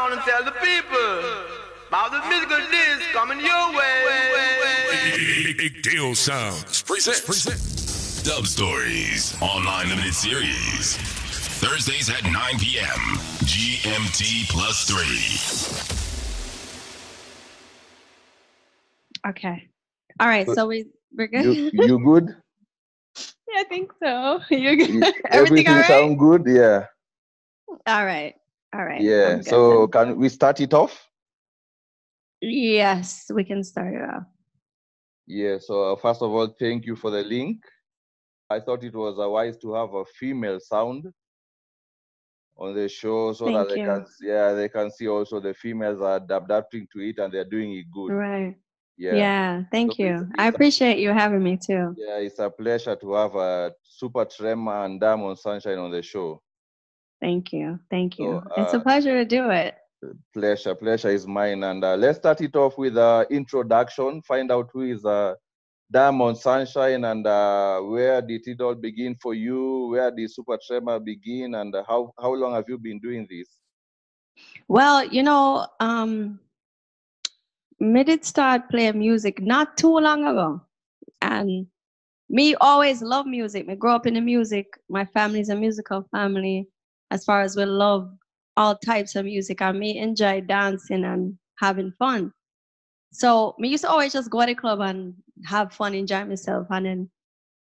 down and tell the people about the musical disc coming your way. Big Deal Sounds present Dub Stories Online Limited Series. Thursdays at 9 p.m. GMT plus 3. Okay. All right. So we're good. You good? Yeah, I think so. You're good. Everything all right? sound good? Yeah. All right. Yeah. So can we start it off? Yes, we can start it off. Yeah. So first of all, thank you for the link. I thought it was wise to have a female sound on the show so that they can see also the females are adapting to it and they're doing it good. Right. Yeah. Thank you. I appreciate you having me too. Yeah, it's a pleasure to have a Super Tremor and Diamond Sunshine on the show. Thank you. So, it's a pleasure to do it. Pleasure is mine. And let's start it off with an introduction. Find out who is Diamond Sunshine and where did it all begin for you? Where did Super Tremor begin? And how long have you been doing this? Well, me did start playing music not too long ago. And me always love music. Me grew up in the music. My family's a musical family. As far as we love all types of music, and me enjoy dancing and having fun. So me used to always just go to the club and have fun, enjoy myself. And then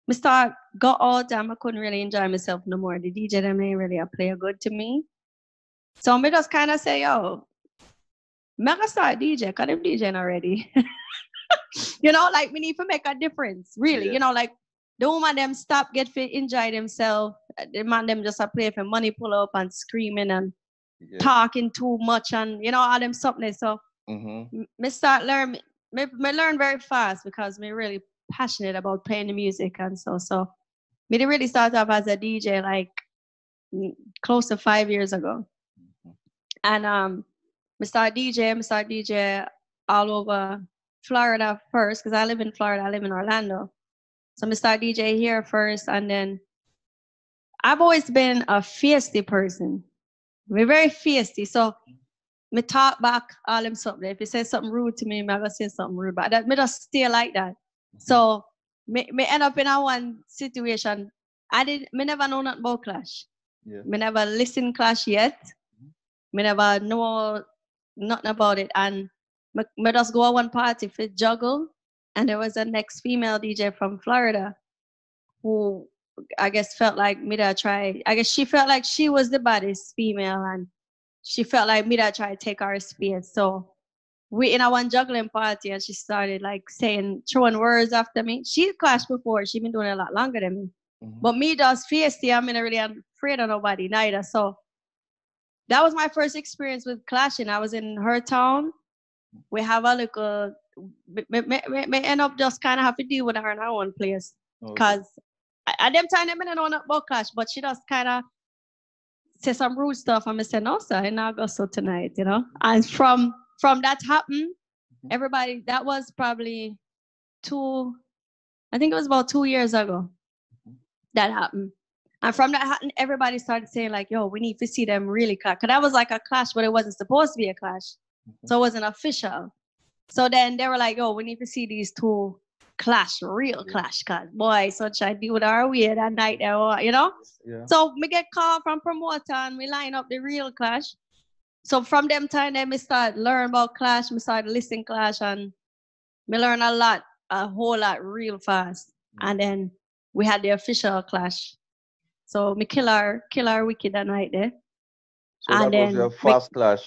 me start go out and I couldn't really enjoy myself no more. The DJ them ain't really play good to me. So me just kind of say, yo, me gonna start DJ, because I'm DJing already. Like we need to make a difference, really. Yeah. Like the woman them stop get fit, enjoy themselves. The man them just play for money, pull up and screaming and talking too much and all them something. So me start learn. Me learn very fast because me really passionate about playing the music and so me did really start off as a DJ like close to 5 years ago. And me start DJ all over Florida first, because I live in Florida, I live in Orlando. So me start DJ here first, and then I've always been a feisty person. We're very feisty. So me talk back all them something. If you say something rude to me, I'm gonna say something rude. But that me just stay like that. So me end up in a one situation. Me never know nothing about clash. Yeah. Me never listen clash yet. Me never know nothing about it. And me just go to one party for juggle. And there was a next female DJ from Florida who I guess felt like me to try. I guess she felt like she was the baddest female, and she felt like me to try to take our space. So we in a one juggling party, and she started like throwing words after me. She clashed before. She been doing it a lot longer than me. But me just feisty. I'm not really afraid of nobody neither. So that was my first experience with clashing. I was in her town. We have a little. Me end up just kind of have to deal with her in her own place, because at them time I didn't know nothing about clash, but she just kind of say some rude stuff, and I said, no sir, I'm not go so tonight, And from that happened, everybody, that was probably I think it was about 2 years ago that happened. And from that happened, everybody started saying like, yo, we need to see them really clash. Because that was like a clash, but it wasn't supposed to be a clash. So it wasn't official. So then they were like, oh, we need to see these two clash, real clash. Cause boy, such I do with our way that night, Yeah. So we get called from promoter and we line up the real clash. So from them time, then we start learn about clash. We start listening clash, and we learn a whole lot real fast. And then we had the official clash. So me kill our wicked that night there. So and that was your first clash?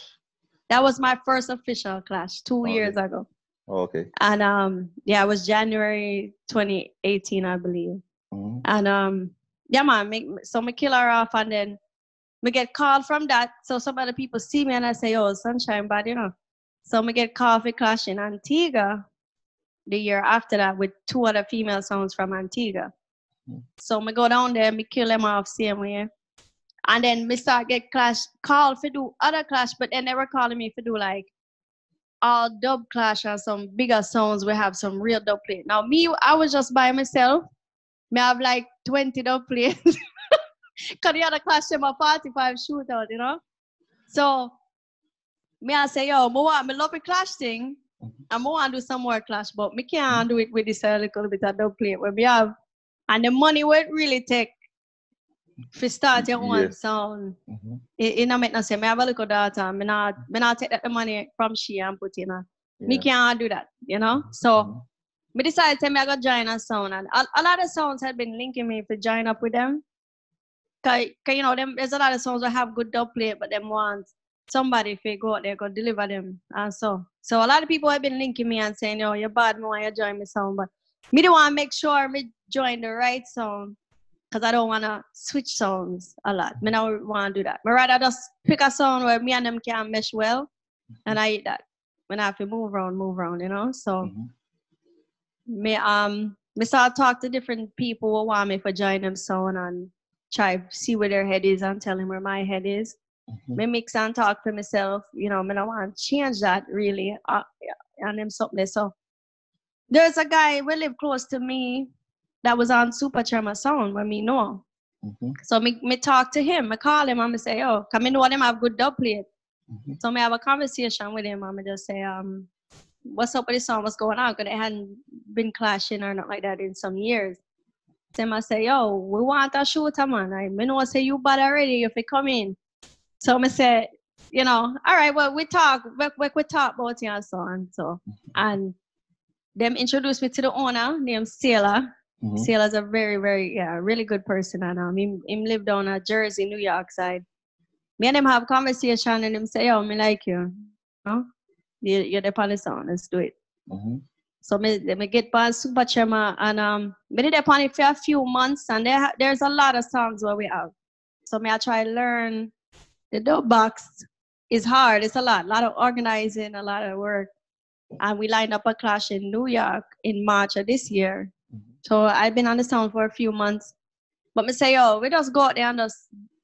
That was my first official clash 2 years ago. Okay. And it was January 2018, I believe. And so me kill her off, and then me get called from that. So some other people see me and I say, oh, Sunshine bad, So me get called for clash in Antigua the year after that with 2 other female sounds from Antigua. So me go down there, me kill them off same way. And then me start get called for do other clash, but then they were calling me for do like all dub clash and some bigger sounds. We have some real dub play. Now me, I was just by myself. Me have like 20 dub plays. Cause the other clash them a 45 shootout, So me I say, yo, me love the clash thing. I want to do some more clash, but me can't do it with this little bit of dub plate where we have, and the money would really take to start your own sound. It not make no sense. Me have a little daughter. Me not take that the money from she and put in her. Me can't do that, you know. So me decided to I go join a sound, and a lot of sounds had been linking me to join up with them. Cause you know there's a lot of songs that have good dub plate, but them want somebody if they go out there go deliver them. And so a lot of people have been linking me and saying, yo, you're bad, me want you join me sound, but me don't want to make sure me join the right sound. Because I don't want to switch songs a lot. I don't want to do that. I rather just pick a song where me and them can mesh well, and I eat that. When I have to move around, you know? So, me start talk to different people who want me to join them sound and try to see where their head is and tell them where my head is. Me mix and talk for myself. You know, I don't want to change that really. And them something. So, there's a guy who live close to me that was on Super Tremor sound when me know. So me talk to him, I call him and I say, oh, come in know them have good dub plate. So me have a conversation with him and I just say, what's up with this song, what's going on? Because they hadn't been clashing or not like that in some years. So I say, yo, we want a shooter, man. I know I say you bad already if you come in. So I say, you know, all right, well, we talk about your song. So, and them introduced me to the owner named Sailor. Sailor's a very, very, really good person. And him live down at Jersey, New York side. Me and him have conversation and him say, yo, me like you. No? You're the on the sound, let's do it. So me get past Super Tremor and me did upon it for a few months and there's a lot of songs where we have. So me I try to learn the dub box is hard. It's a lot of organizing, a lot of work. And we lined up a clash in New York in March of this year. So I've been on the sound for a few months. But me say, yo, we just go out there and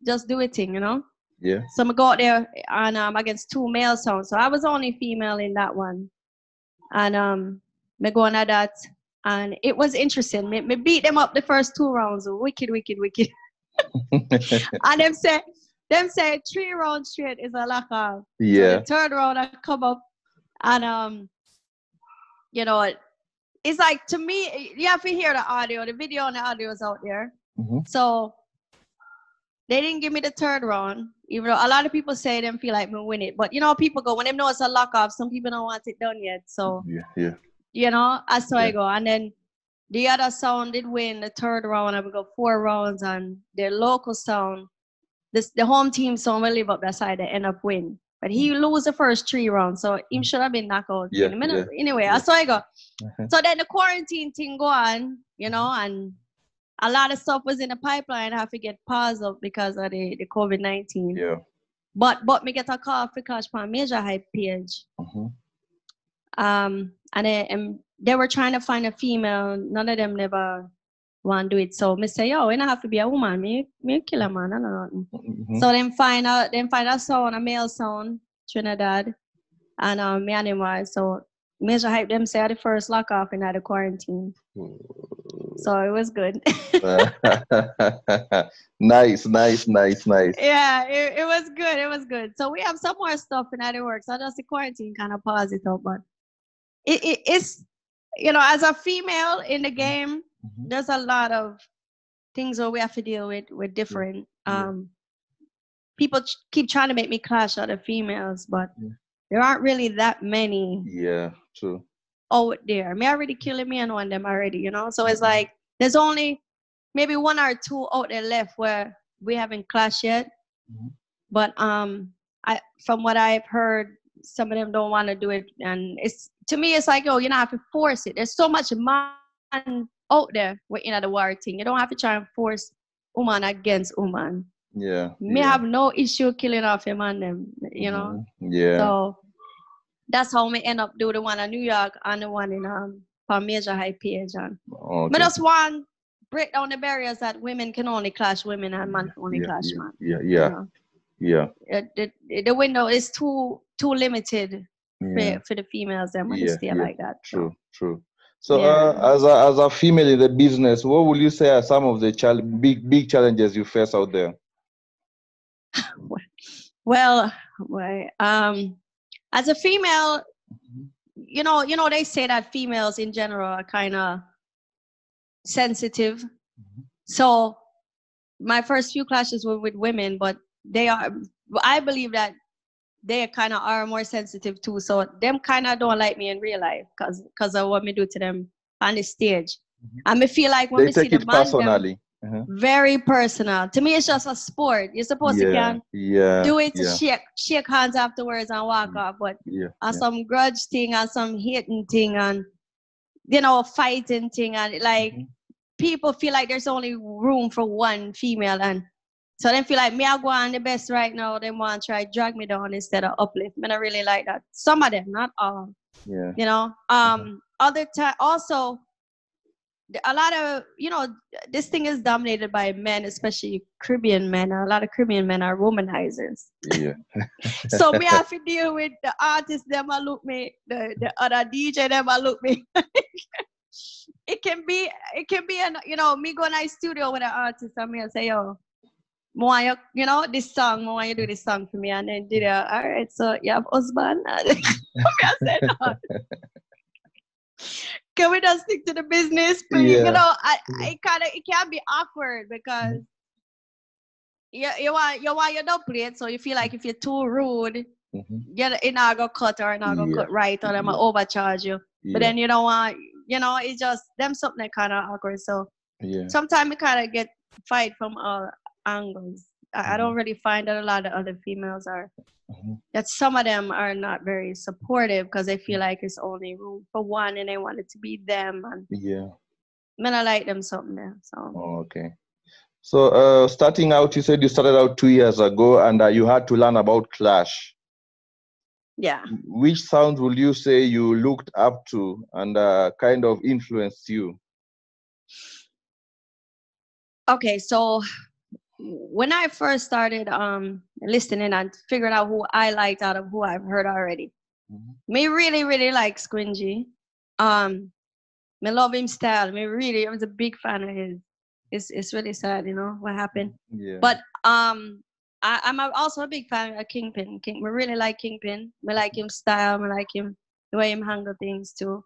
just do it thing, you know? Yeah. So me go out there and against two male sounds. So I was only female in that one. And me go on at that. And it was interesting. Me beat them up the first 2 rounds. Wicked. And them say 3 rounds straight is a lock off. Yeah. So the 3rd round I come up and you know, it's like, to me, you have to hear the audio. The video and the audio is out there. So they didn't give me the 3rd round, even though a lot of people say them feel like me win it. But you know, people go when they know it's a lock off. Some people don't want it done yet. So you know, that's how I go. And then the other sound did win the 3rd round. I would go 4 rounds, and their local sound, the home team sound will live up that side. They end up win. But he lose the first 3 rounds, so him should have been knocked out in a minute. Anyway, that's how I go. So then the quarantine thing go on, you know, and a lot of stuff was in the pipeline. I have to get paused up because of the COVID-19. Yeah. But me get a call for clash on Major Hype page. And they were trying to find a female. None of them never want to do it. So me say, yo, it have to be a woman. Me kill a man. I don't know. So then find a sound, a male sound, Trinidad, and me and him was. So Major Hype them say the first lock off in the quarantine. So it was good. Nice. Yeah, it was good. So we have some more stuff in the works. So just the quarantine kind of pause it out, but it's, you know, as a female in the game, there's a lot of things that we have to deal with different. People keep trying to make me clash other females, but there aren't really that many. Yeah, true. Out there. Me already killing me and one of them already, you know? So it's like, there's only maybe 1 or 2 out there left where we haven't clashed yet. But from what I've heard, some of them don't want to do it. And to me, it's like, oh, you don't have to force it. There's so much man out there within the war thing. You don't have to try and force woman against woman. Yeah. Me have no issue killing off him and them, you know? Yeah. So that's how we end up doing the one in New York and the one in for Major Hype page. And I just want break down the barriers that women can only clash women and man can only clash man. Yeah. The window is too limited for the females. They want to stay like that. True. So as a female in the business, what would you say are some of the big challenges you face out there? Well, As a female, you know, they say that females in general are kind of sensitive. So my first few clashes were with women, but I believe that they kind of are more sensitive too. So them kind of don't like me in real life because of what me do to them on the stage. And me feel like when They we see take the it man, personally. very personal. To me, it's just a sport. You're supposed to can do it to shake hands afterwards and walk off. But on some grudge thing, and some hating thing, and you know, fighting thing, and like people feel like there's only room for one female, and so they feel like me I go on the best right now. They want to try drag me down instead of uplift. I don't really like that. Some of them, not all. Yeah. You know. Other time also, a lot of, you know, this thing is dominated by men, especially Caribbean men. A lot of Caribbean men are womanizers. Yeah. So me have to deal with the artists, them a look me, the other DJ, them a look me. it can be, an, you know, me go in the studio with an artist and me say, yo, want you know, this song, want you do this song for me, and then did it. All right, so you have husband. I said, no. Can we just stick to the business, please? You know, it can be awkward because you want your dub plate, so you feel like if you're too rude, you're not gonna cut or not gonna cut right, or them overcharge you. But then you don't want, you know, it's just them something that kind of awkward. So sometimes we kind of get fight from all angles. I don't really find that a lot of other females are. That some of them are not very supportive because they feel like it's only room for one and they want it to be them. And men, I like them something there. So. Okay. So starting out, you said you started out 2 years ago and you had to learn about Clash. Yeah. Which sound will you say you looked up to and kind of influenced you? Okay, so when I first started listening and figuring out who I liked out of who I've heard already, me really, really like Squingy. Me love him style. I was a big fan of his. It's really sad, you know, what happened. But I'm also a big fan of Kingpin. Me really like Kingpin. Me like him style. Me like him the way him handle things too.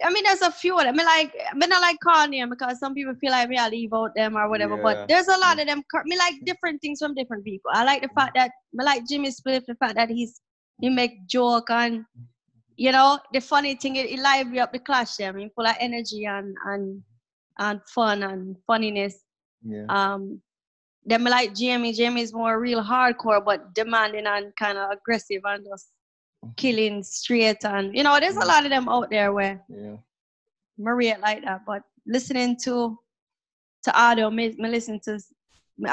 I mean, there's a few of them. I don't like calling them because some people feel like me I leave out them or whatever. But there's a lot of them. Me like different things from different people. I like the fact that me like Jimmy Spliff, the fact that he make joke and, you know, the funny thing it lively up the Clash them. I mean, full of energy and fun and funniness. Then me like Jamie. Jamie's more real hardcore but demanding and kind of aggressive and just killing straight, and you know, there's a lot of them out there where Maria like that. But listening to audio, I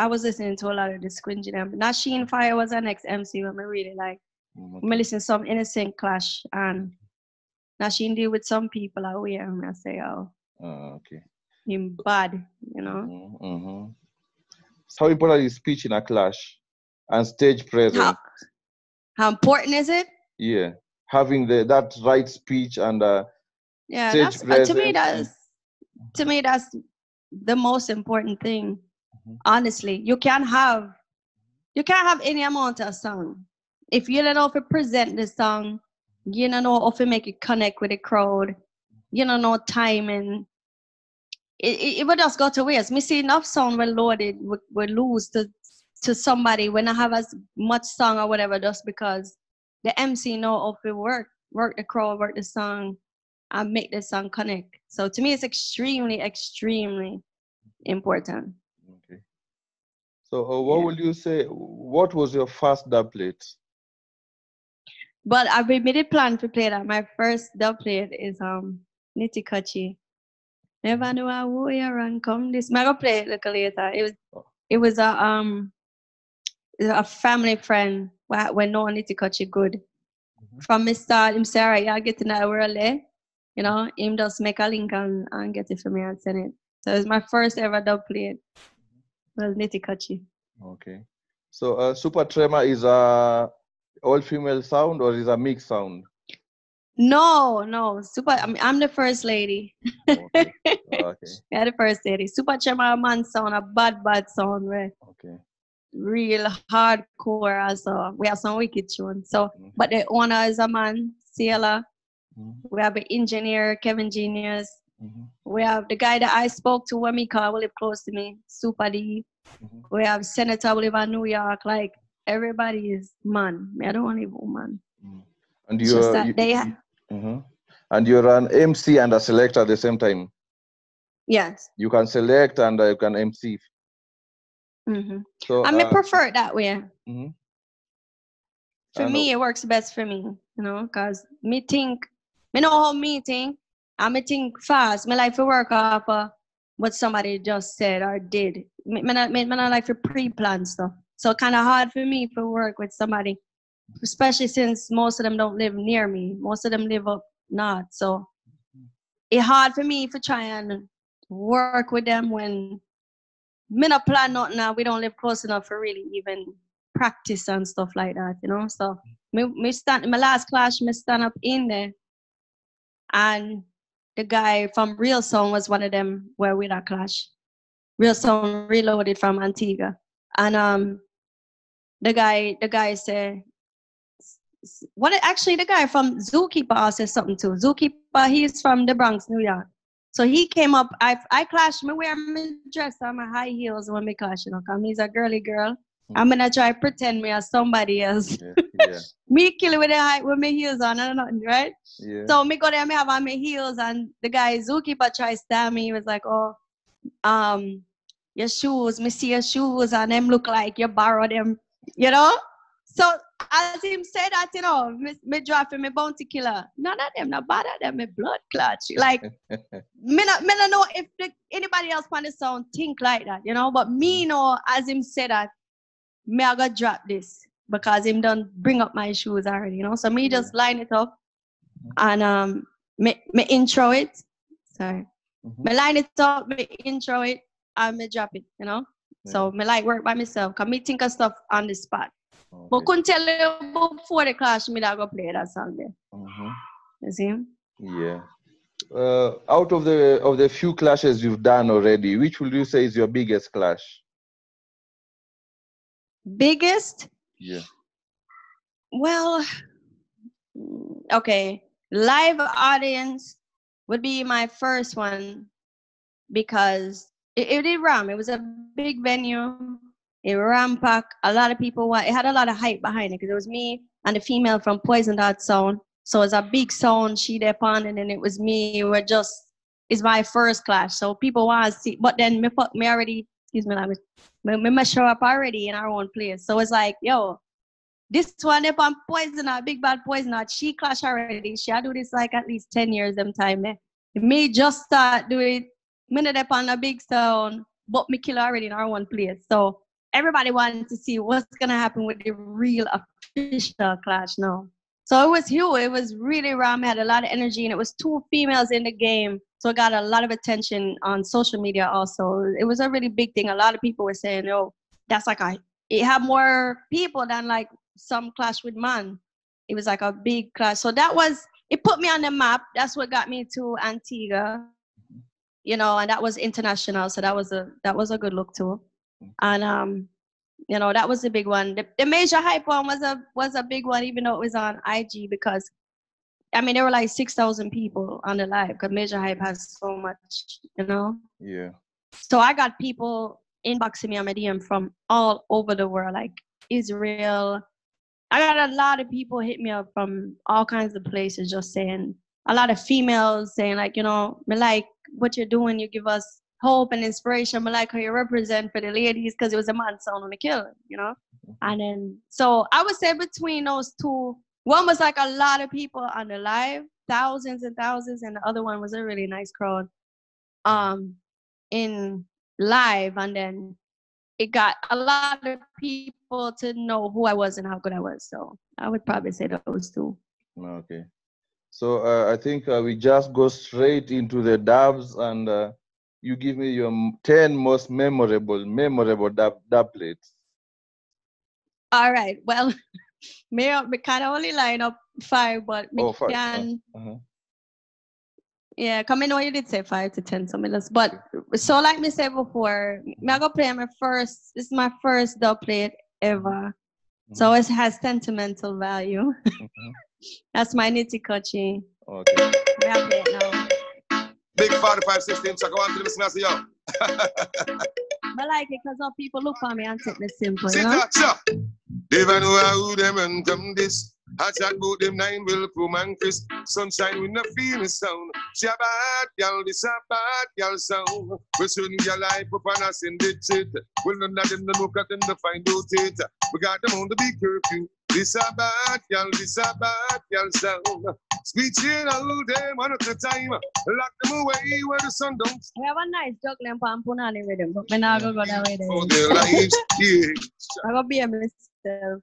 was listening to a lot of the Squingy them. Nasheen Fire was our next MC when I really like. I listen to some Innocent Clash, and Nasheen deal with some people out here and I say, oh, okay, him bad, you know. How important is speech in a Clash and stage presence? How important is it? Yeah, having that right speech and stage presence. To me that's the most important thing. Honestly, you can't have any amount of song if you don't know how to present the song, you don't know how to make it connect with the crowd, you don't know timing. It would just go to waste. Me see enough song when loaded would lose to somebody when I have as much song or whatever, just because the MC know how to work the crowd, work the song, and make the song connect. So to me, it's extremely, extremely important. Okay. So what would you say? What was your first dub plate? But I've made a plan to play that. My first dub plate is Nitty Kachi. Never knew I would run come this. I'm gonna play it a little later. It was a family friend when no Nitty Kachi good. From me start, him say, all right, y'all get to know where I lay. You know, him just make a link and get it for me and send it. So it was my first ever dub plate. It was Nitty Kachi. Okay. So Super Tremor is a all-female sound or is a mixed sound? No. I'm the first lady. Okay. Yeah, the first lady. Super Tremor, a man sound, a bad sound, right? Okay. real hardcore also. We have some wicked tunes. So, but the owner is a man, Sailor. We have an engineer, Kevin Genius. We have the guy that I spoke to when me called, who live close to me, Super D. We have Senator, who live in New York. Like, everybody is man. I don't want to be woman. And and you're an MC and a selector at the same time. Yes. You can select and you can MC. So I prefer it that way. For me, it works best for me, you know, because me know how me think, and me think fast. Me like to work off what somebody just said or did. Me not like to pre-plan stuff. So kind of hard for me to work with somebody, especially since most of them don't live near me. Most of them live up north. So it's hard for me to try and work with them when me not plan nothing now. We don't live close enough for really even practice and stuff like that, you know. So me stand in my last clash, me stand up in there, and the guy from Real Sound was one of them where we that clash. Real Sound Reloaded from Antigua, and the guy said, actually the guy from Zookeeper said something too. Zookeeper, he's from the Bronx, New York. So he came up. I clashed. Me wear my dress and my high heels when me clash, you know, because he's a girly girl. I'm gonna try to pretend me as somebody else. Yeah. Me kill it with my heels on and nothing, right? Yeah. So me go there, me have on my heels, and the guy Zookeeper tried to stab me. He was like, "Oh, your shoes. Me see your shoes, and them look like you borrowed them, you know." So as him say that, you know, me drop him, me bounty killer. None of them, not bad at them, me blood clutch. Like, me not know if anybody else on the sound think like that, you know. But me know, as him say that, me I got drop this because him done bring up my shoes already, you know. So me just line it up and me intro it. Sorry. Me line it up, me intro it, and me drop it, you know. So me like work by myself, cause me think of stuff on the spot. Okay. But couldn't tell you before the clash, me that go play that song there. You see? Yeah. Out of the few clashes you've done already, which would you say is your biggest clash? Biggest? Yeah. Well, okay. Live audience would be my first one because it did ram. It was a big venue. It ram pack. A lot of people. It had a lot of hype behind it because it was me and the female from Poison Dot Sound. So it's a big sound she there on, and then it was me. It's my first clash. So people want to see, but then me already. Excuse me, language. Me show up already in our own place. So it's like, yo, this one up on Poison Dot, Big Bad Poison Dot. She clash already. She do this like at least 10 years them time. Me just start do it. Me not up on a big sound, but me kill already in our one place. So everybody wanted to see what's gonna happen with the real official clash now. So it was huge. It was really ram. Had a lot of energy, and it was 2 females in the game, so it got a lot of attention on social media. Also, it was a really big thing. A lot of people were saying, "Oh, that's like it had more people than like some clash with man." It was like a big clash. So it put me on the map. That's what got me to Antigua. You know, and that was international, so that was a good look too. And you know, that was a big one. The major hype one was a big one, even though it was on IG, because I mean there were like 6,000 people on the live because Major Hype has so much, you know. Yeah. So I got people inboxing me on my DM from all over the world, like Israel. I got a lot of people hit me up from all kinds of places, just saying, a lot of females saying like, you know, me like what you're doing, you give us hope and inspiration. Me like how you represent for the ladies, because it was a man sound on the kill, you know. And then, so I would say between those two, one was like a lot of people on the live, thousands and thousands, and the other one was a really nice crowd in live. And then it got a lot of people to know who I was and how good I was. So I would probably say those two. Okay. So I think we just go straight into the dubs, and you give me your 10 most memorable dub plates. All right. Well, we kind of only line up 5, but we can. Yeah, come in know you did say 5 to 10 some minutes. But so like me said before, I go play this is my first dub plate ever. So it has sentimental value. That's my nitty-gritty. Okay. I play it now. Big 4516, so go on to the business, yo. I like it because people look for me and take me simple, See you know? that, sir? They never know how them and come this. I chat about them 9 will come and Chris. Sunshine with no feeling sound. She a bad girl, this a bad girl sound. We soon get life up and us in the shit. Well, none of them no look at them to find out it. We got them on the big curfew. This a bad girl sound. Sweet chill out them one at a time. Lock them away where the sun don't. We have a nice juggling pan punani rhythm, but we're not going to go that way. For their lives, yeah. I'm going to be a myself.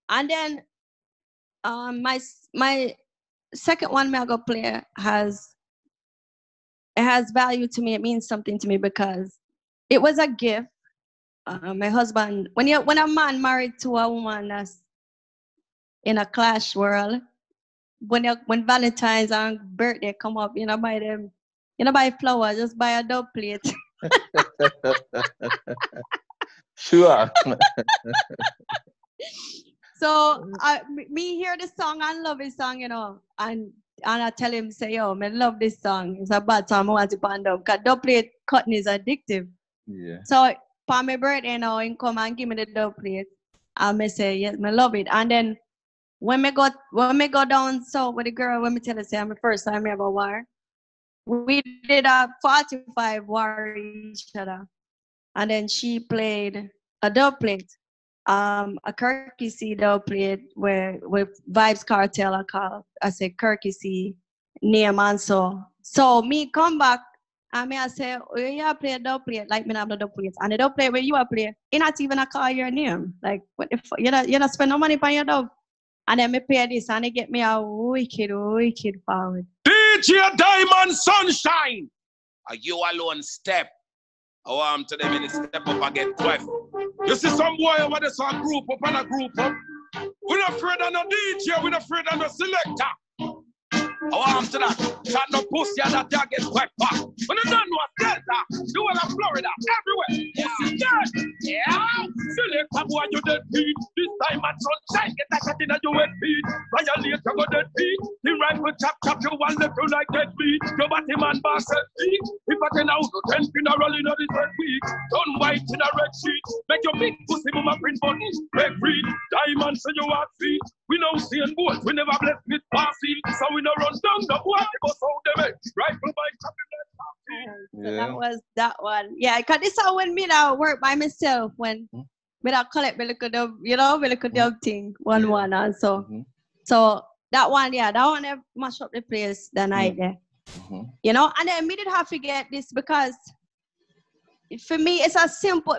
And then my second one I go play has value to me. It means something to me because it was a gift. My husband, when a man married to a woman that's in a clash world, when Valentine's and birthday come up, you buy flowers, just buy a dub plate. Sure. So me hear the song and love his song, and I tell him, say, yo, I love this song. It's a bad song, I want to band up. Because dub plate cutting is addictive. Yeah. So for my birthday now, he come and give me the dub plate. And I say, yes, I love it. And then when me go down south with the girl, when me tell her, say, I'm the first time I ever war, we did a 45 war each other. And then she played a dub plate. A Kirky C dub plate with Vibes Cartel I say Kirky C name and so me come back and I say, oh, yeah, play a dub plate like me have no dub plates. And the dub plate where you are play, it not even a call your name. Like what the fuck? You don't spend no money on your dub. And then me play this and they get me a wicked forward. DJ Diamond Sunshine. Are you alone step? I want to them in the step up and get 12. You see some boy over there, some group up and a group up. We're not afraid of no DJ, we're not afraid of no selector. I want to that. Shot no pussy and that get swept back. When you don't know Delta, you will have Florida, everywhere. Pussy dead. Yeah. Selector boy, you dead beat. This time at sunshine, get that shot in a you wet beat. Violate, you go dead beat. The rifle chop, you want left you like dead beat. Your body man boss set beat. If I can out, 10 funeral in the red week. Turn white in a red sheet. Make your big pussy move a print button. Make read. Diamond so you have feet. We know seeing boys, we never blessed with passing. So we no run down the boy, they go so they make. Rifle by So that was that one. Yeah, because this is when me now work by myself when me that collect me look at the, me look at the thing one and so. So that one, that one have mash up the place the night there. And then me did have to get this because for me it's a simple,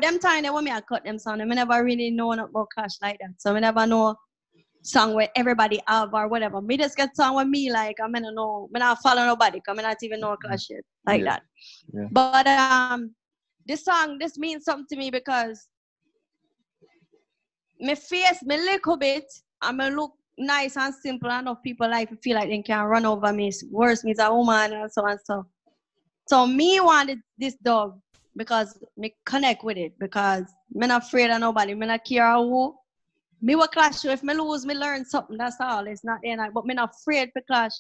them time they want me to cut them sound, I never really know about clash like that. So I never know song where everybody have or whatever. Me just get song with me like I don't know, I not follow nobody because I not even know clash shit like that. Yeah. But this song, this means something to me because me face me little bit and me look nice and simple enough people like feel like they can run over me. Worse means a woman and so and so. So me wanted this dog because me connect with it because me not afraid of nobody. Me not care who. Me will clash you. If me lose, me learn something. That's all. It's not there. But me not afraid to clash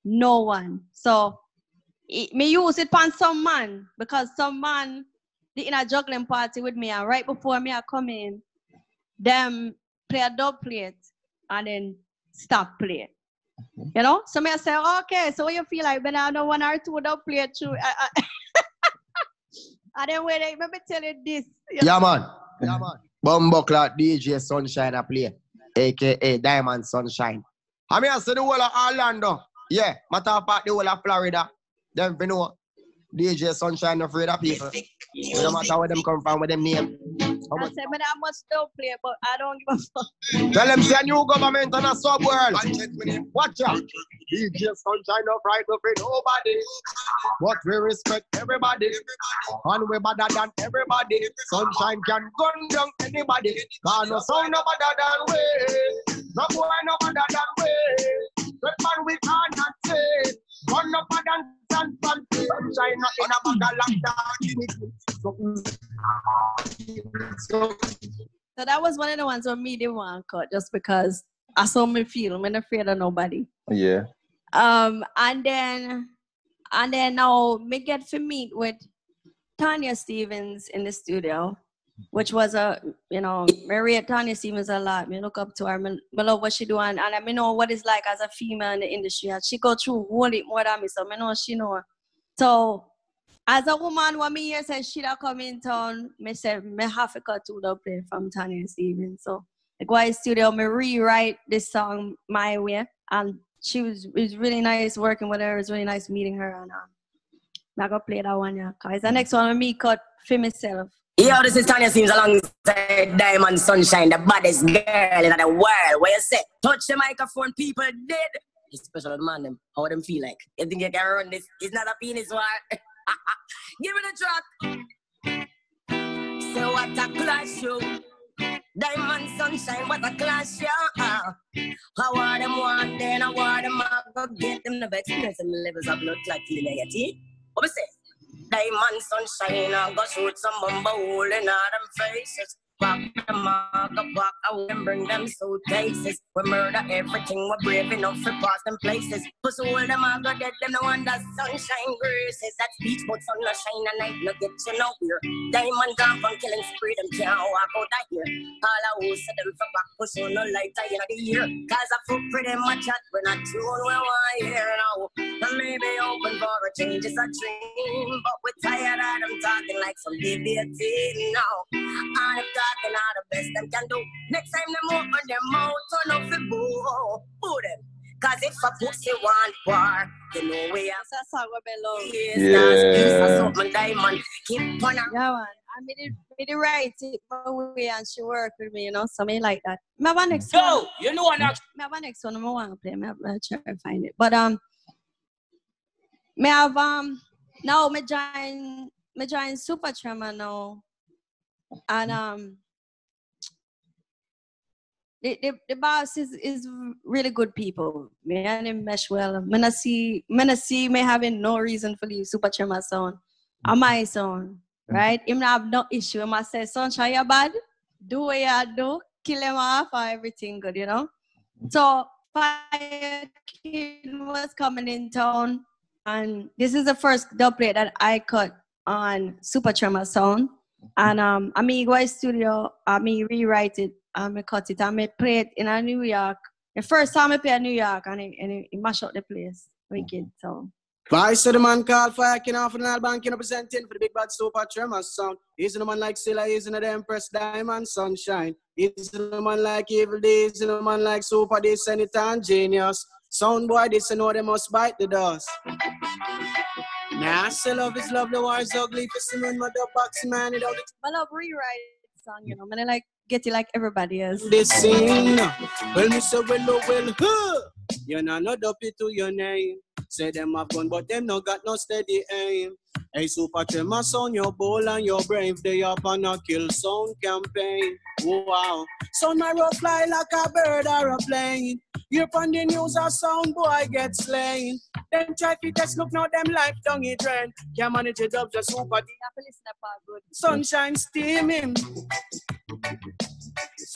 no one. So me use it on some man because some man they in a juggling party with me and right before me I come in, them play a dub plate and then stop playing. So me I say, okay, so what you feel like when I know 1 or 2 dub plate through and then when they maybe tell you this. Yeah man. Bumbuckler DJ Sunshine a play, aka Diamond Sunshine. I mean I say the whole of Orlando. Yeah, matter of fact the whole of Florida. Them you know DJ Sunshine afraid of people. No matter where them come from with them name. I say, but I must still play, but I don't give a fuck. Tell them say a new government on a sub-world. Watch out. DJ Sunshine of right of nobody. But we respect everybody. And we better than everybody. Sunshine can gun down anybody. Cause no sound no better than we. No boy no better than we. But man we cannot say. Run up and dance and fun. Sunshine not in a bag of lockdown. So that was one of the ones where me didn't want to cut just because I saw me feel. I'm not afraid of nobody. Yeah. And then now me get to meet with Tanya Stevens in the studio, which was Maria Tanya Stevens a lot. Me look up to her. Me love what she do, and I know what it's like as a female in the industry. And she go through whole it more than me, so me know she know. So as a woman, when me hear say she da come in town, me say me have to cut to the play from Tanya Stevens. So I go to the studio, me rewrite this song my way, and it was really nice working with her. It was really nice meeting her, and I go play that one, yeah. Cause the next one with me cut for myself. Yo, this is Tanya Sims alongside Diamond Sunshine, the baddest girl in the world. Where you say, touch the microphone, people dead. It's special man, them. How them feel like? You think you can run this? It's not a penis war. Give me the track. Say what a clash, yo. Diamond Sunshine, what a clash, yo. How are them want, then how are them go get them the experience and levels of blood clot in the what we say? Diamond Sunshine, I go shoot some bumbo hole in all them faces. Pop them up, back, I will bring them suitcases. We murder everything, we're brave enough to pass them places. Push all them up, go get them the one that sunshine graces. That's beach, but sun no shine at night, no get you no here. Diamond gone from killing spree, them can't walk out of here. All I will say them for back, push on no light at the end of the year. Cause I feel pretty much hot when I tune we want here now. And maybe open for a change, it's a dream. But we're tired of them talking like some debating now. I'm talking all the best them can do. Next time them open their mouth, turn off the boo them. Cause if a pussy want war, you know we have That's a song with me love. Yes, my diamond. Keep on her. Yeah, man. I made it right my way and she work with me, something like that. My one next one. Go! You know what? My one next one I want to play. I'll try to find it. But me have now me join Super Tremor now. And the boss is really good people. Me and him mesh well. Me not see me having no reason for leave Super Tremor sound. On my sound, right? Him not have no issue. Him say, Sunshine, you bad? Do what you do. Kill him off or everything good, So Fire Kid was coming in town, and this is the first dub plate that I cut on Super Tremor sound. And I mean, go to studio, I mean, rewrite it, I cut it, I play it in New York. The first time I play in New York, and it mash up the place. Wicked, so. Vice of the man called Fire King off an album, representing for the big bad Super Tremor sound. He's the man like Silla, he's in the Empress Diamond Sunshine. He's the man like Evil Days, he's the man like Super Days, Anytime Genius. Sound boy, this and know they must bite the dust. Nah, I still love is love, the war is ugly. For Simon, mother boxing man, it all the I love rewrite song, and I like get it like everybody else. They sing, well, me say, well, huh. You know, not up it to your name. Say them have gun, but them no got no steady aim. Hey, Super Tremor sound, your bowl and your brave. They up on a kill sound campaign. Wow. Sound my road fly like a bird or a plane. You're on the news, a sound boy get slain. Them try to test, look now, them life down it drain. Can't manage it up, just Super Sunshine steaming.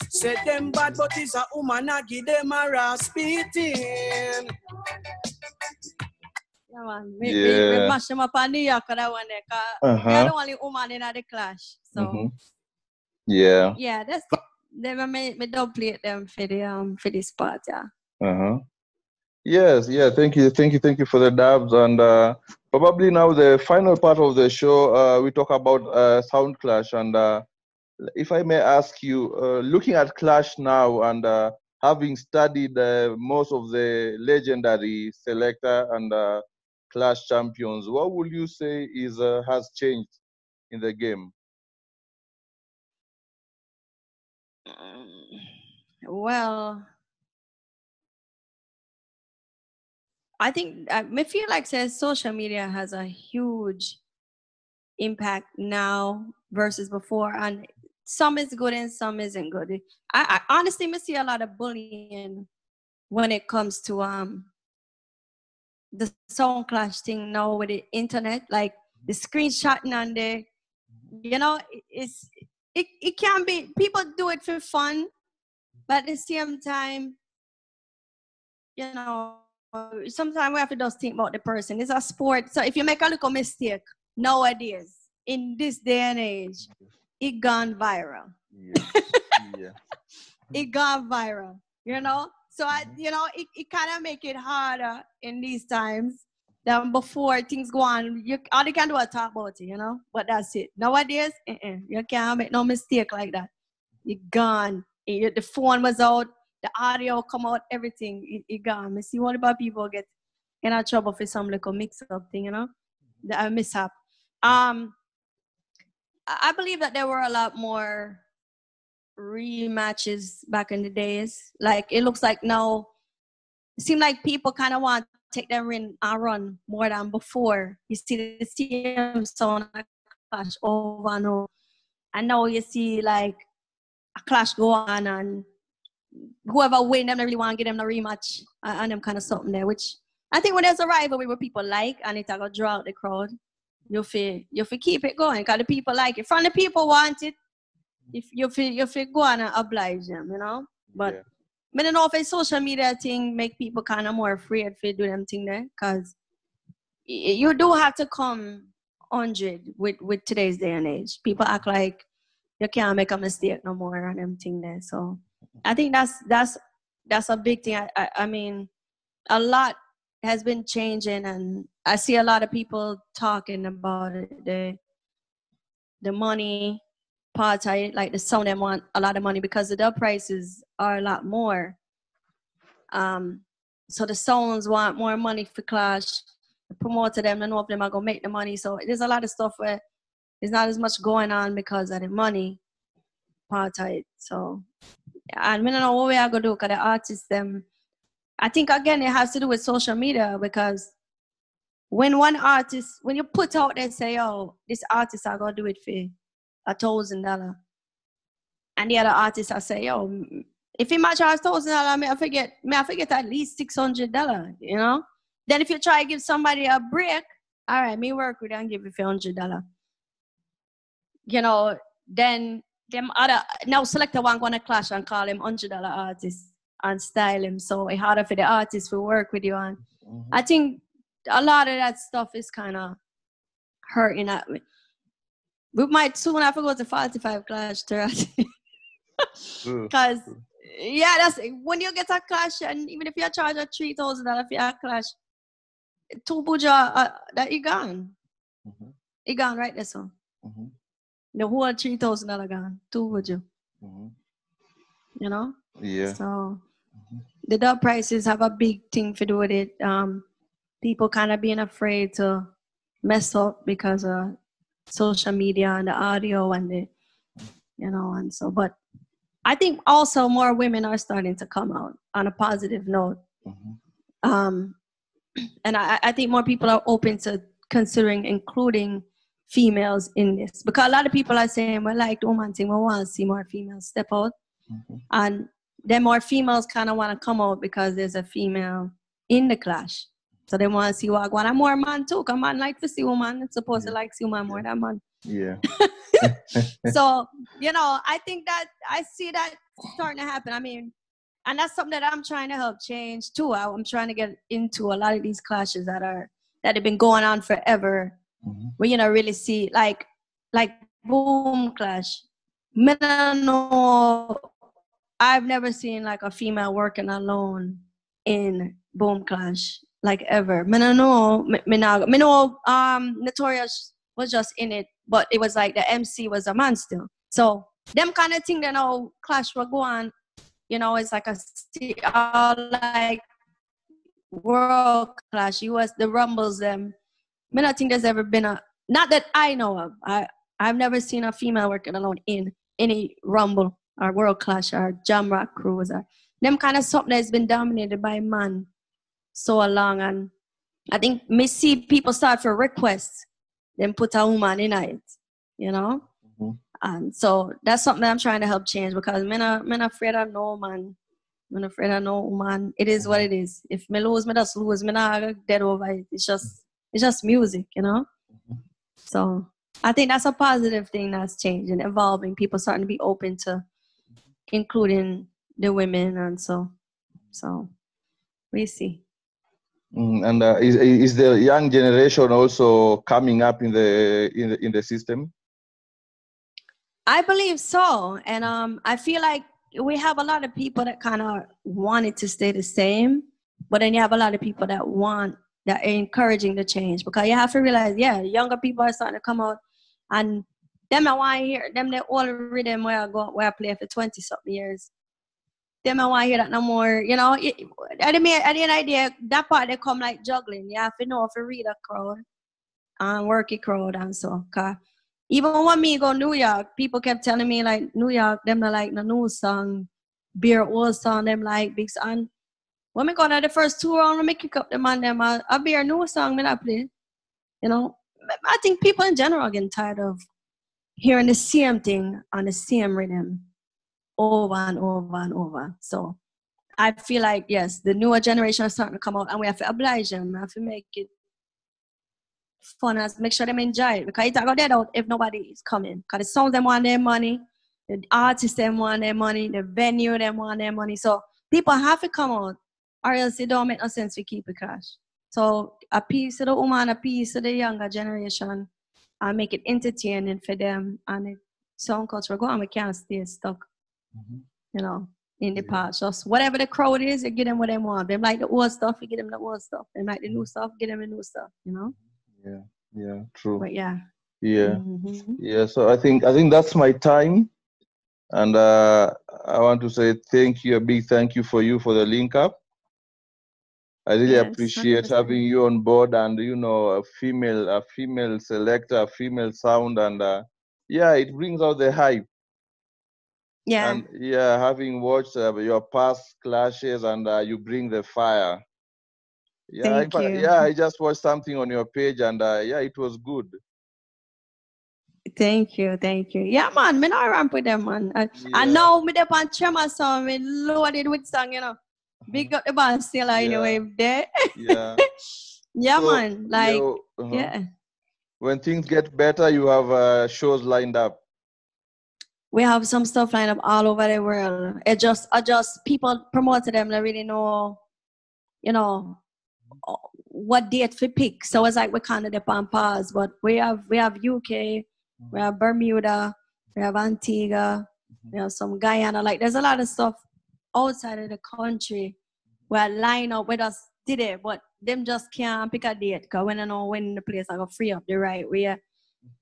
Say them bad, but it's a woman, I give them a raw beating. Yeah, man. We mash them up on New York for that one there. They're the only woman in the clash. So yeah, that's they me don't play them for the spot, yeah. Yes, yeah, thank you for the dubs. And probably now the final part of the show, we talk about sound clash. And if I may ask you, looking at clash now and having studied most of the legendary selector and clash champions, what would you say is has changed in the game? Well, I think I feel like social media has a huge impact now versus before, and some is good and some isn't good. I honestly see a lot of bullying when it comes to the sound clash thing now with the internet, like the screenshotting and the, you know, it can be, people do it for fun, but at the same time, you know, sometimes we have to just think about the person. It's a sport. So if you make a little mistake nowadays, in this day and age, it gone viral. Yeah. It gone viral, you know? So, you know, it kind of make it harder in these times than before things go on. All you can do is talk about it, you know? But that's it. Nowadays, you can't make no mistake like that. It gone. The phone was out, the audio come out, everything, it gone. I see what about people get in trouble for some little mix-up thing, you know? The mishap. I believe that there were a lot more rematches back in the days. Like, it looks like now, it seems like people kind of want to take their ring and run more than before. You see the same sound clash over and over. And now you see, like, a clash go on, and whoever win, them, they really want to get them a rematch and them kind of something there, which I think when there's a rivalry where people like, and it's going to draw out the crowd, you feel keep it going, because the people like it. From the people want it, if you feel go on and oblige them, you know. But I don't know if a social media thing make people kind of more afraid to do them thing there, because you do have to come 100 with today's day and age. People act like you can't make a mistake no more on them thing there. So I think that's a big thing. I mean, a lot has been changing, and I see a lot of people talking about it. The money part, like the sound, them want a lot of money because the dub prices are a lot more. So the sounds want more money for clash. The promoter them, don't know if them are gonna make the money. So there's a lot of stuff where there's not as much going on because of the money part of it. So, and I don't know what we are gonna do because the artists them. I think again it has to do with social media, because when you put out there say, oh, this artist are gonna do it for $1,000, and the other artists I say, yo, if he match $1,000, may I forget at least $600, you know. Then if you try to give somebody a break, all right, me work with and give you $100. You know, then them other now selector one gonna clash and call him $100 artist and style him. So it's harder for the artist to work with you. And I think a lot of that stuff is kind of hurting at me. We might soon have to go to 45 clash to because that's when you get a clash, and even if you charge a $3,000 for your clash, two buja that you gone. It gone right there, so. The whole $3,000 gone. Two buja. You know? Yeah. So the dub prices have a big thing to do with it. People kind of being afraid to mess up because of social media and the audio and the, you know, and so, but I think also more women are starting to come out on a positive note. And I think more people are open to considering including females in this, because a lot of people are saying, well, like the woman thing, we want to see more females step out. And then more females kind of want to come out because there's a female in the clash. So they want to see what going on. More man too. Come on, like to see woman. It's supposed to like see woman more than man. Yeah. So, you know, I think that I see that starting to happen. I mean, and that's something that I'm trying to help change too. I'm trying to get into a lot of these clashes that have been going on forever. Where you know really see like Boom Clash. I don't know. I've never seen like a female working alone in Boom Clash like ever. I don't know. I know Notorious was just in it, but it was like the MC was a man still. So them kind of thing, you know, Clash will go on. You know, it's like like World Clash, US, the Rumbles, them. I don't think there's ever been not that I know of. I've never seen a female working alone in any Rumble or World Clash or Jamrock Cruise or them kind of something that's been dominated by man so long. And I think me see people start for requests, then put a woman in it, you know? And so that's something that I'm trying to help change, because I'm not afraid of no man. I'm afraid I know, man. It is what it is. If me lose, me just lose. Me not dead over it. It's just music, you know? So I think that's a positive thing that's changing, evolving. People starting to be open to including the women, and so we see. And is the young generation also coming up in the system? I believe so, and I feel like we have a lot of people that kind of want it to stay the same, but then you have a lot of people that are encouraging the change, because you have to realize, younger people are starting to come out, and them I want to hear them. They all rhythm where I play for 20 something years. Them I want to hear that no more. You know, at the end of the day, that part they come like juggling. You have to know if you read a crowd and work a crowd, and so. Cause even when me go New York, people kept telling me like New York, them not like the new song, beer old song, them like big song. When me go to the first 2 rounds, me kick up the man them a beer new song me not play. You know, I think people in general are getting tired of hearing the same thing on the same rhythm over and over and over. So I feel like, yes, the newer generation is starting to come out, and we have to oblige them. We have to make it fun, and make sure them enjoy it, because it's not going to dead out if nobody is coming. Because the songs them want their money, the artists them want their money, the venue them want their money. So people have to come out, or else it don't make no sense to keep it cash. So a piece of the woman, a piece of the younger generation, and make it entertaining for them, and the sound culture go on. We can't stay stuck, you know, in the past. Just whatever the crowd is, you give them what they want. Them like the old stuff, you give them the old stuff. Them like the new stuff, give them the new stuff, you know. Yeah, true. But yeah. So I think that's my time, and I want to say thank you, a big thank you for the link up. I really appreciate 100%. Having you on board, and you know, a female selector, a female sound, and it brings out the hype. And having watched your past clashes, and you bring the fire. Thank you. I just watched something on your page, and it was good. Thank you. Yeah, man, me not ramp with them, man. I know me up on Tremor song, me loaded with song, you know. Big up the band still anyway there. Yeah, so, man. Like, when things get better, you have shows lined up. We have some stuff lined up all over the world. It just people promoted them. They really know, you know, what date to pick. So it's like we kind of dip on pause. But we have UK, we have Bermuda, we have Antigua, we have some Guyana. Like, there's a lot of stuff outside of the country where line up with us did it, but them just can't pick a date, because when I know when the place I go free up the right way.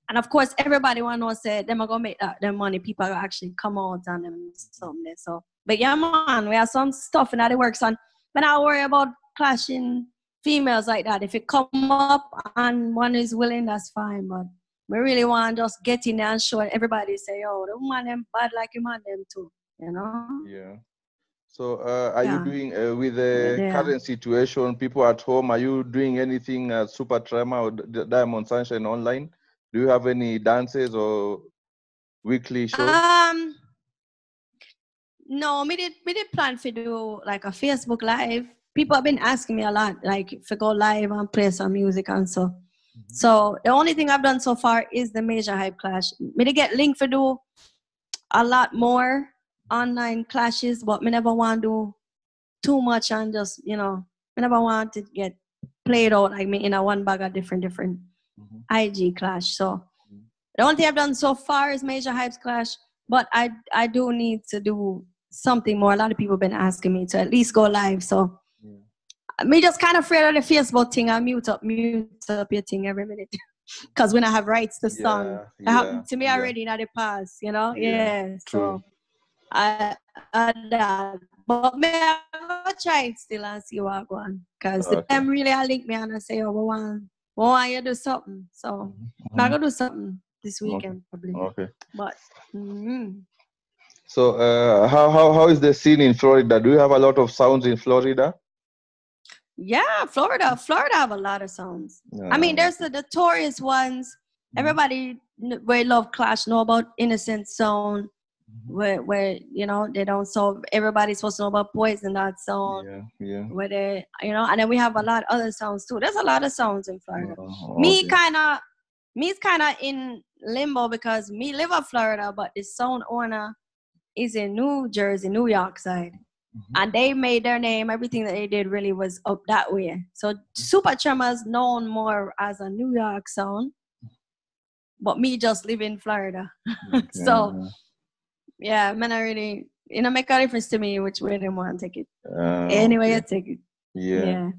And of course, everybody want to know, say them are gonna make them money. People are actually come out and them something. So, but yeah, man, we have some stuff in the works, and when I worry about clashing females like that, if it come up and one is willing, that's fine. But we really want to just get in there and show everybody, say, oh, the woman them bad like you man them too, you know? Yeah. So are you doing, with the current situation, people at home, are you doing anything Super Tremor or Diamond Sunshine online? Do you have any dances or weekly shows? No, we did plan to do like a Facebook Live. People have been asking me a lot, like if I go live and play some music and so. So the only thing I've done so far is the Major Hype Clash. Me to get linked for do a lot more online clashes, but me never want to do too much and just, you know, me never want to get played out like me in a one bag of different IG clash. So the only thing I've done so far is Major Hypes Clash, but I do need to do something more. A lot of people have been asking me to at least go live. So me just kind of afraid of the Facebook thing. I mute up your thing every minute. Because when I have rights to song, it happened to me already in the past, you know? So I but me I go try it still and see what I go on. Because them really link me and I say, oh, we want you to do something. So I'm going to do something this weekend probably. But so how is the scene in Florida? Do you have a lot of sounds in Florida? Yeah, Florida have a lot of sounds. I mean, there's the notorious ones. Everybody we love Clash know about Innocent Zone. where you know they don't solve. Everybody's supposed to know about Poison, that sound. Yeah. Where they, you know, and then we have a lot of other sounds too. There's a lot of sounds in Florida. Okay. Me's kind of in limbo because me live in Florida, but the sound owner is in New Jersey, New York side. And they made their name. Everything that they did really was up that way. So Super Tremor's known more as a New York sound, but me just live in Florida. Okay. So yeah, man, I really, you know, make a difference to me which way they want to take it. Anyway, I take it. Yeah.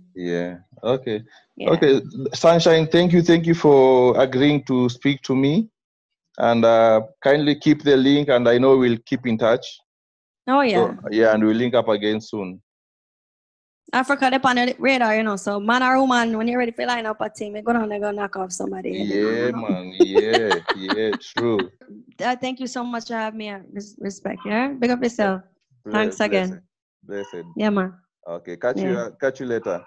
Okay. Yeah. Okay. Sunshine, thank you for agreeing to speak to me. And kindly keep the link, and I know we'll keep in touch. Oh, yeah. So, yeah, and we'll link up again soon. Africa, they're on the radar, you know. So, man or woman, when you're ready for line up a team, you're going to knock off somebody. Yeah, man. Yeah, true. Thank you so much for having me. Respect, yeah? Big up yourself. Thanks again. Blessed. Yeah, man. Okay, catch you later.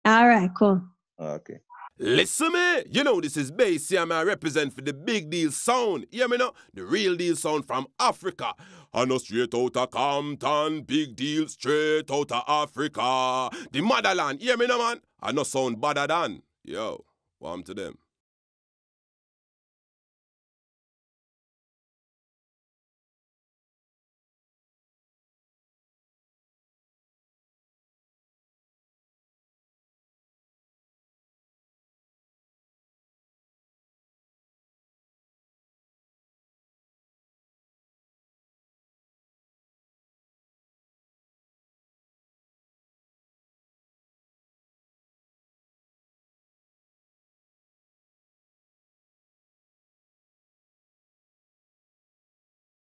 All right, cool. Okay. Listen me, you know this is Bass, yeah, I represent for the big deal sound. Yeah, me know, the real deal sound from Africa. I know straight out of Compton, big deal straight out of Africa. The motherland, yeah, me know man, I know sound better than. Yo, warm to them.